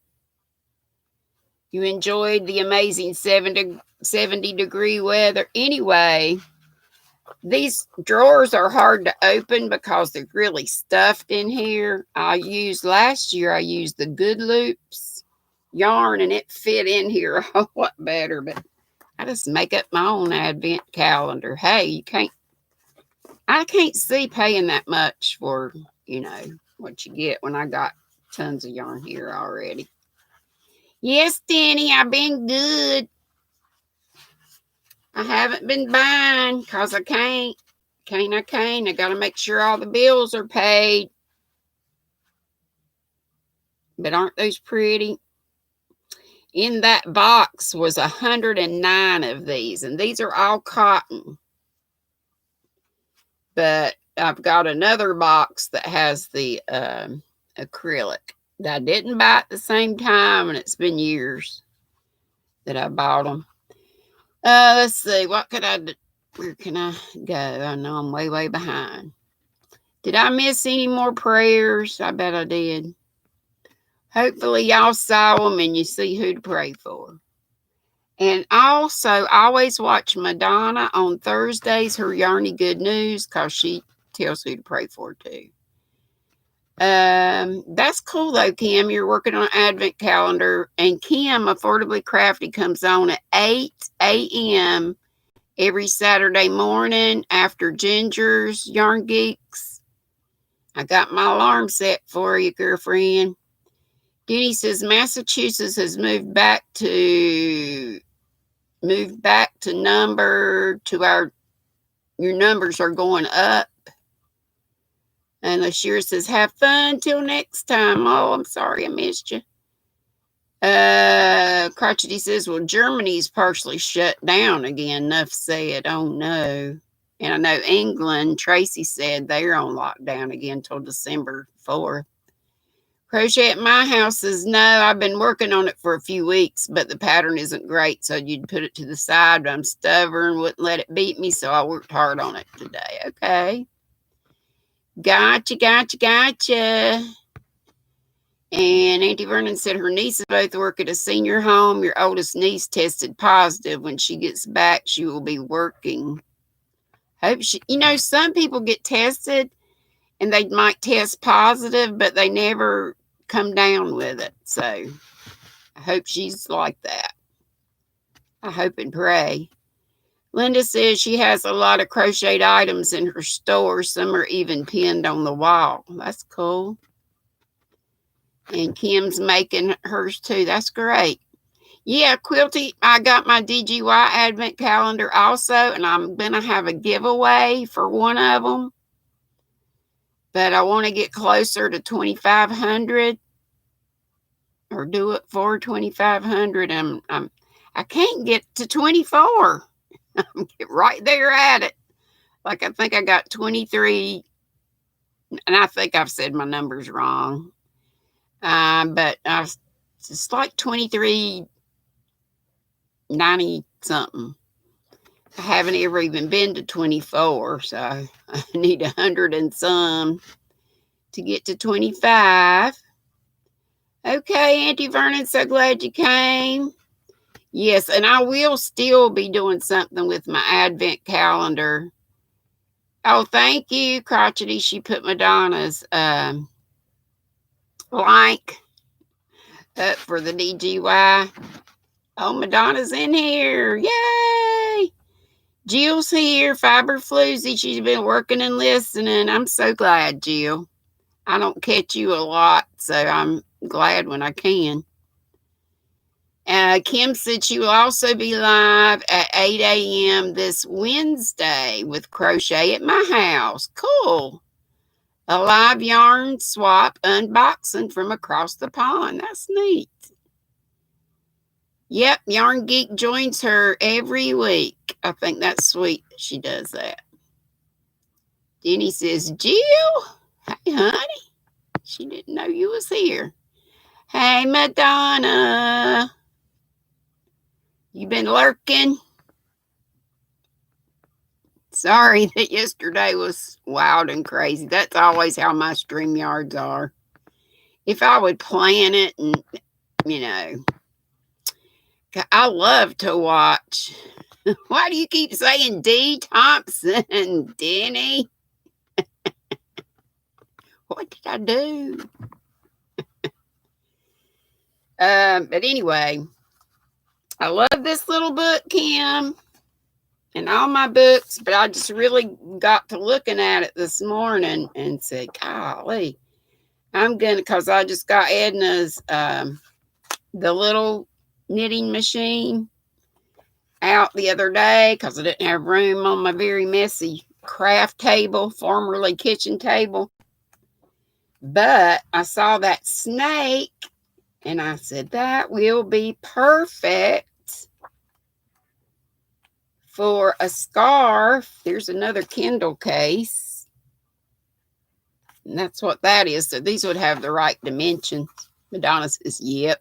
You enjoyed the amazing 70-degree weather. Anyway, these drawers are hard to open because they're really stuffed in here. Last year, I used the Good Loops yarn, and it fit in here a whole lot better. But I just make up my own advent calendar. Hey, I can't see paying that much for, what you get when I got tons of yarn here already. Yes, Denny, I've been good. I haven't been buying because I can't. I got to make sure all the bills are paid. But aren't those pretty? In that box was 109 of these, and these are all cotton. But I've got another box that has the acrylic that I didn't buy at the same time, and it's been years that I bought them. Let's see, what could I do? Where can I go? I know I'm way behind. Did I miss any more prayers? I bet I did. Hopefully y'all saw them and you see who to pray for. And also, I always watch Madonna on Thursdays, her Yarny Good News, because she tells who to pray for too. That's cool though, Kim. You're working on an advent calendar. And Kim, Affordably Crafty, comes on at 8 a.m. every Saturday morning after Ginger's Yarn Geeks. I got my alarm set for you, girlfriend. Denny says Massachusetts has moved back to number to your numbers are going up. And LaShira says, have fun till next time. Oh, I'm sorry I missed you. Crotchety says, well, Germany's partially shut down again. Enough said. Oh, no. And I know England, Tracy said they're on lockdown again till December 4th. Crochet at My House says, no, I've been working on it for a few weeks, but the pattern isn't great, so you'd put it to the side. But I'm stubborn, wouldn't let it beat me, so I worked hard on it today. Okay. Gotcha. And Auntie Vernon said her nieces both work at a senior home. Your oldest niece tested positive. When she gets back, she will be working. Hope she, some people get tested and they might test positive, but they never come down with it. So I hope she's like that. I hope and pray. Linda says she has a lot of crocheted items in her store. Some are even pinned on the wall. That's cool. And Kim's making hers too. That's great. Yeah, Quilty, I got my DGY advent calendar also, and I'm going to have a giveaway for one of them. But I want to get closer to 2,500 or do it for 2,500. I can't get to 24. I'm right there at it. Like, I think I got 23, and I think I've said my numbers wrong. But it's like 23.90 something. I haven't ever even been to 24, so I need 100 and some to get to 25. Okay, Auntie Vernon, so glad you came. Yes, and I will still be doing something with my advent calendar. Oh, thank you, Crotchety. She put Madonna's link up for the DGY. Oh, Madonna's in here. Yay! Jill's here. Fiber Floozy. She's been working and listening. I'm so glad, Jill. I don't catch you a lot, so I'm glad when I can. Kim said she will also be live at 8 a.m. this Wednesday with Crochet at My House. Cool. A live yarn swap unboxing from across the pond. That's neat. Yep, Yarn Geek joins her every week. I think that's sweet that she does that. Jenny says, Jill, hey, honey. She didn't know you was here. Hey, Madonna. You been lurking? Sorry that yesterday was wild and crazy. That's always how my StreamYards are. If I would plan it and, I love to watch. Why do you keep saying Dee Thompson, Denny? What did I do? But anyway, I love this little book, Kim, and all my books, but I just really got to looking at it this morning and said, golly, because I just got Edna's, the little knitting machine out the other day because I didn't have room on my very messy craft table, formerly kitchen table. But I saw that snake and I said, that will be perfect for a scarf. There's another Kindle case. And that's what that is. So these would have the right dimensions. Madonna says, yep.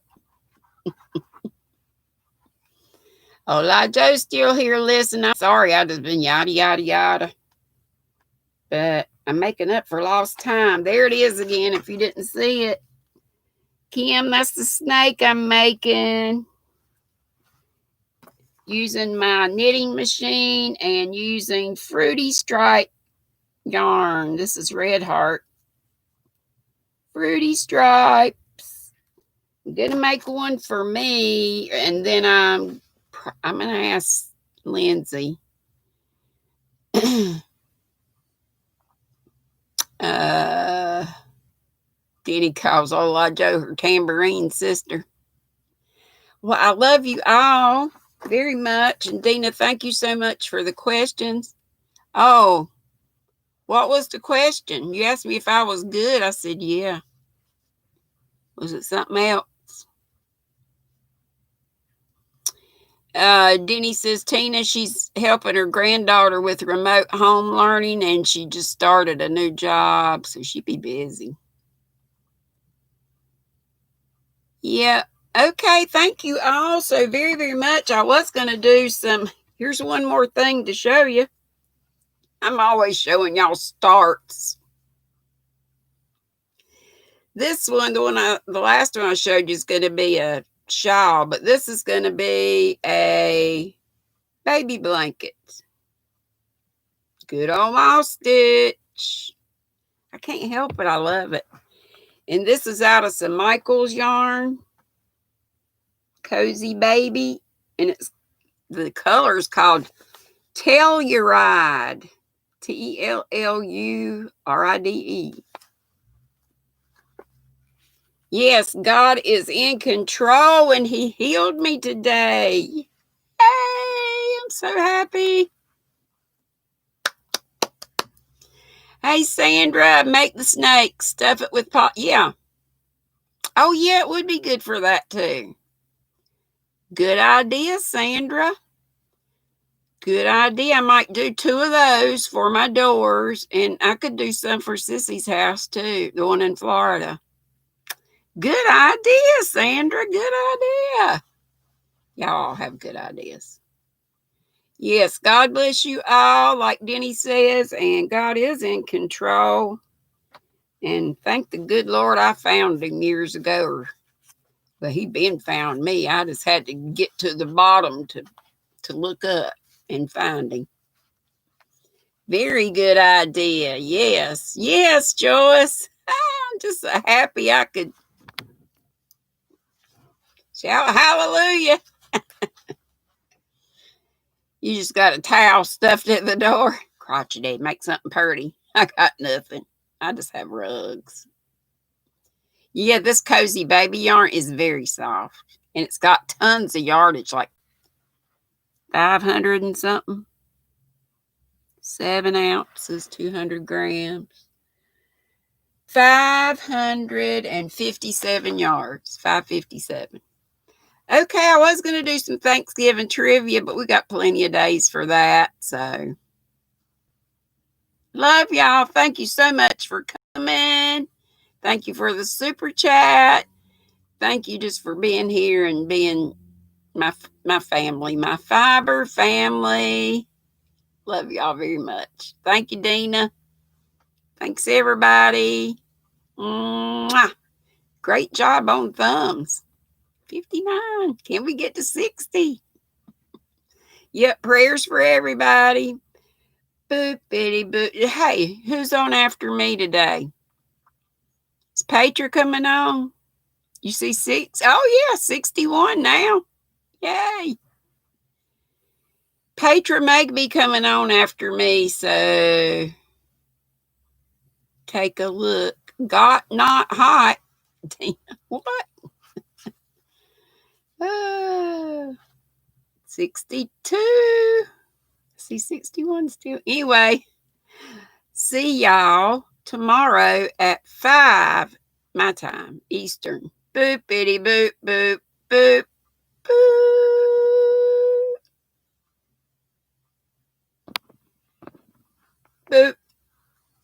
Hola, Joe's still here listening. I'm sorry, I just been yada, yada, yada. But I'm making up for lost time. There it is again, if you didn't see it. Kim, that's the snake I'm making. Using my knitting machine and using Fruity Stripe yarn. This is Red Heart. Fruity Stripes. I'm going to make one for me, and then I'm going to ask Lindsay. Denny calls Ola Joe her tambourine sister. Well, I love you all very much. And Dina, thank you so much for the questions. Oh, what was the question? You asked me if I was good. I said, yeah. Was it something else? Denny says, Tina, she's helping her granddaughter with remote home learning, and she just started a new job, so she'd be busy. Yeah. Okay. Thank you all so very, very much. I was going to do some, here's one more thing to show you. I'm always showing y'all starts. This one, the last one I showed you is going to be a shawl, but this is going to be a baby blanket. Good old moss stitch. I can't help it. I love it. And this is out of some Michael's yarn. Cozy Baby. And it's the color is called Telluride. Telluride. Yes, God is in control and he healed me today. Hey, I'm so happy. Hey, Sandra, make the snake, stuff it with pot. Yeah. Oh, yeah, it would be good for that too. Good idea, Sandra. Good idea. I might do 2 of those for my doors, and I could do some for Sissy's house too, the one in Florida. Good idea, Sandra. Good idea. Y'all have good ideas. Yes, God bless you all, like Denny says, and God is in control. And thank the good Lord I found him years ago. But he been found me. I just had to get to the bottom to look up and find him. Very good idea. Yes. Yes, Joyce. I'm just so happy I could shout hallelujah. You just got a towel stuffed at the door. Crotchety, make something pretty. I got nothing. I just have rugs. Yeah, this Cozy Baby yarn is very soft. And it's got tons of yardage, like 500 and something. 7 ounces, 200 grams. 557 yards. 557. Okay, I was going to do some Thanksgiving trivia, but we got plenty of days for that. So, love y'all. Thank you so much for coming. Thank you for the super chat. Thank you just for being here and being my family, my fiber family. Love y'all very much. Thank you, Dina. Thanks, everybody. Mwah. Great job on thumbs. 59. Can we get to 60? Yep, prayers for everybody. Boop, bitty, boop. Hey, who's on after me today? Is Petra coming on? You see 6? Oh, yeah, 61 now. Yay. Petra may be coming on after me, so take a look. Got not hot. What? 62. See 61 still. Anyway, see y'all tomorrow at 5 my time, Eastern. Boop, bitty, boop, boop, boop, boop. boop.